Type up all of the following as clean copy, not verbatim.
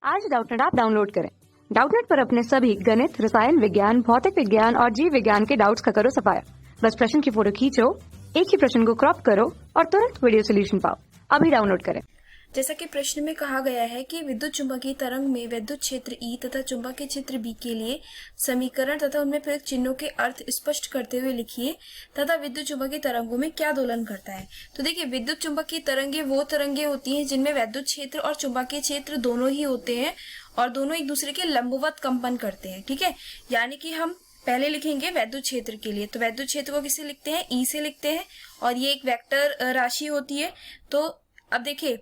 आज Doubtnut app download करें। Doubtnut पर अपने सभी गणित, रसायन विज्ञान, भौतिक विज्ञान और जीव विज्ञान के डाउट्स का करो सफाया। बस प्रश्न की फोटो खींचो, एक ही प्रश्न को क्रॉप करो और तुरंत वीडियो सोल्यूशन पाओ। अभी डाउनलोड करें। जैसा कि प्रश्न में कहा गया है कि विद्युत चुंबकीय तरंग में विद्युत क्षेत्र E तथा चुंबकीय क्षेत्र B के लिए समीकरण तथा उनमें प्रयुक्त चिन्हों के अर्थ स्पष्ट करते हुए लिखिए तथा विद्युत चुंबकीय तरंगों में क्या दोलन करता है। तो देखिए, विद्युत चुंबकीय तरंगे वो तरंगे होती हैं जिनमें विद्युत क्षेत्र और चुंबकीय क्षेत्र दोनों ही होते हैं और दोनों एक दूसरे के लंबवत कंपन करते हैं। ठीक है, यानी कि हम पहले लिखेंगे वैद्युत क्षेत्र के लिए। तो वैद्युत क्षेत्र को किससे लिखते हैं? E से लिखते हैं और ये एक वेक्टर राशि होती है। तो अब देखिए,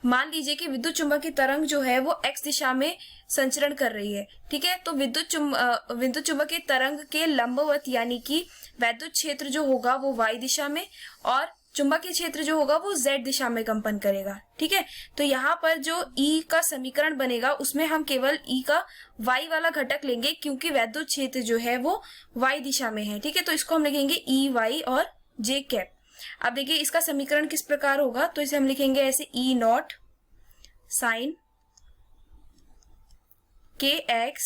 मान लीजिए कि विद्युत चुंबकीय तरंग जो है वो x दिशा में संचरण कर रही है। ठीक है, तो विद्युत चुंबकीय तरंग के लंबवत यानी कि वैद्युत क्षेत्र जो होगा वो y दिशा में और चुंबकीय क्षेत्र जो होगा वो z दिशा में कंपन करेगा। ठीक है, तो यहाँ पर जो E का समीकरण बनेगा उसमें हम केवल E का y वाला घटक लेंगे क्योंकि वैद्युत क्षेत्र जो है वो y दिशा में है। ठीक है, तो इसको हम लिखेंगे EY और J कैप। अब देखिए, इसका समीकरण किस प्रकार होगा, तो इसे हम लिखेंगे ऐसे E नॉट साइन के एक्स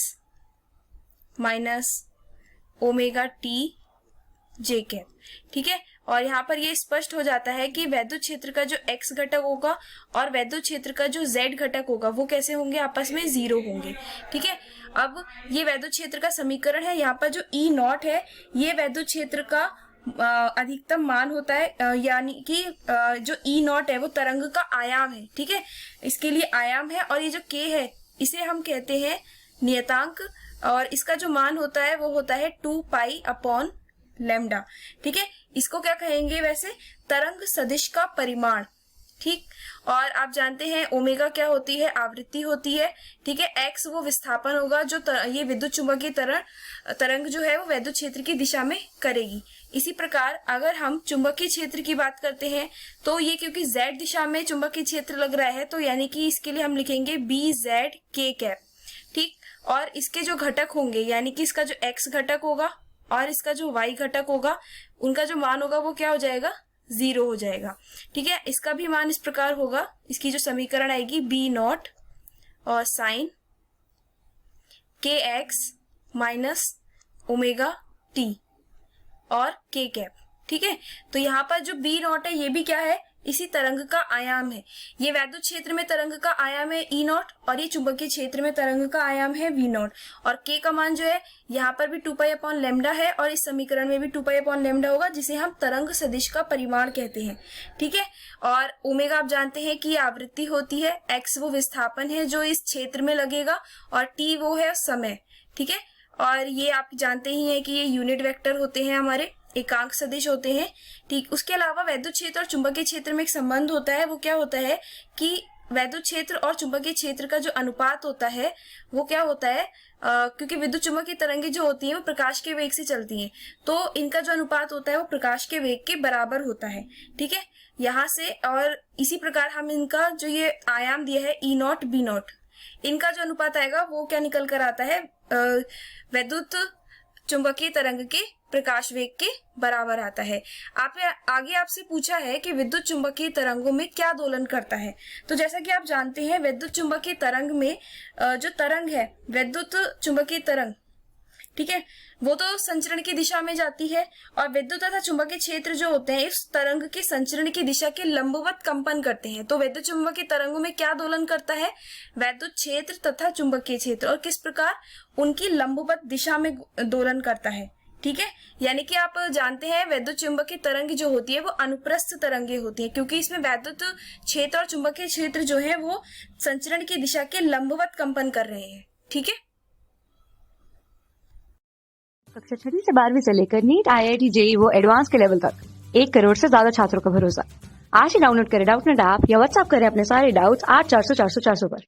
माइनस ओमेगा टी जे कैप। ठीक है, और यहाँ पर ये स्पष्ट हो जाता है कि वैद्युत क्षेत्र का जो x घटक होगा और वैद्युत क्षेत्र का जो z घटक होगा वो कैसे होंगे? आपस में 0 होंगे। ठीक है, अब ये वैद्युत क्षेत्र का समीकरण है। यहाँ पर जो E नॉट है ये वैद्युत क्षेत्र का अधिकतम मान होता है, यानी कि जो E नॉट है वो तरंग का आयाम है। ठीक है, इसके लिए आयाम है और ये जो K है इसे हम कहते हैं नियतांक और इसका जो मान होता है वो होता है 2 पाई अपॉन लैम्डा। ठीक है, इसको क्या कहेंगे वैसे? तरंग सदिश का परिमाण। ठीक, और आप जानते हैं ओमेगा क्या होती है? आवृत्ति होती है। ठीक है, एक्स वो विस्थापन होगा जो ये विद्युत चुंबकीय तरंग जो है वो वैद्युत क्षेत्र की दिशा में करेगी। इसी प्रकार अगर हम चुंबकीय क्षेत्र की बात करते हैं तो ये क्योंकि z दिशा में चुंबकीय क्षेत्र लग रहा है तो यानी कि इसके लिए हम लिखेंगे BZ K कैप। ठीक, और इसके जो घटक होंगे यानी कि इसका जो x घटक होगा और इसका जो y घटक होगा उनका जो मान होगा वो क्या हो जाएगा? 0 हो जाएगा। ठीक है, इसका भी मान इस प्रकार होगा, इसकी जो समीकरण आएगी B नॉट और साइन के एक्स माइनस ओमेगा टी और K कैप। ठीक है, तो यहाँ पर जो B नॉट है ये भी क्या है? इसी तरंग का आयाम है। ये वैद्युत क्षेत्र में तरंग का आयाम है E नॉट और ये चुंबकीय क्षेत्र में तरंग का आयाम है V नॉट और K का मान जो है यहाँ पर भी 2 पाई अपॉन लैम्डा है और इस समीकरण में भी 2 पाई अपॉन लैम्डा होगा जिसे हम तरंग सदिश का परिमाण कहते हैं। ठीक है, और ओमेगा आप जानते हैं कि आवृत्ति होती है, x वो विस्थापन है जो इस क्षेत्र में लगेगा और t वो है समय। ठीक है, और ये आप जानते ही हैं कि ये यूनिट वेक्टर होते हैं, हमारे एकांक सदिश होते हैं। ठीक, उसके अलावा वैद्युत क्षेत्र और चुंबकीय क्षेत्र में एक संबंध होता है। वो क्या होता है कि वैद्युत क्षेत्र और चुंबकीय क्षेत्र का जो अनुपात होता है वो क्या होता है? क्योंकि विद्युत चुंबकीय तरंगे जो होती हैं वो प्रकाश के वेग से चलती हैं तो इनका जो अनुपात होता है वो प्रकाश के वेग के बराबर होता है। ठीक है, यहाँ से और इसी प्रकार हम इनका जो ये आयाम दिया है E नॉट B नॉट, इनका जो अनुपात आएगा वो क्या निकल कर आता है? वैद्युत चुंबकीय तरंग के प्रकाश वेग के बराबर आता है। आगे आपसे पूछा है कि विद्युत चुंबकीय तरंगों में क्या दोलन करता है। तो जैसा कि आप जानते हैं विद्युत चुंबकीय तरंग में जो तरंग है विद्युत चुंबकीय तरंग, ठीक है, वो तो संचरण की दिशा में जाती है और विद्युत तथा चुंबकीय क्षेत्र जो होते हैं इस तरंग के संचरण की दिशा के लंबवत कंपन करते हैं। तो विद्युत चुंबकीय तरंगों में क्या दोलन करता है? वैद्युत क्षेत्र तथा चुंबकीय क्षेत्र, और किस प्रकार? उनकी लंबवत दिशा में दोलन करता है। ठीक है, यानी कि आप जानते हैं वैद्युत चुंबकीय तरंग जो होती है वो अनुप्रस्थ तरंगे होती है क्योंकि इसमें वैद्युत क्षेत्र और चुंबकीय क्षेत्र जो है वो संचरण की दिशा के लंबवत कंपन कर रहे हैं। ठीक है, कक्षा 6 से 12वीं से लेकर नीट, IIT, JEE वो एडवांस के लेवल तक 1 करोड़ से ज्यादा छात्रों का भरोसा। आज ही डाउनलोड करें डाउटनेट ऐप या व्हाट्सएप करें अपने सारे डाउट्स 8400 400 400 पर।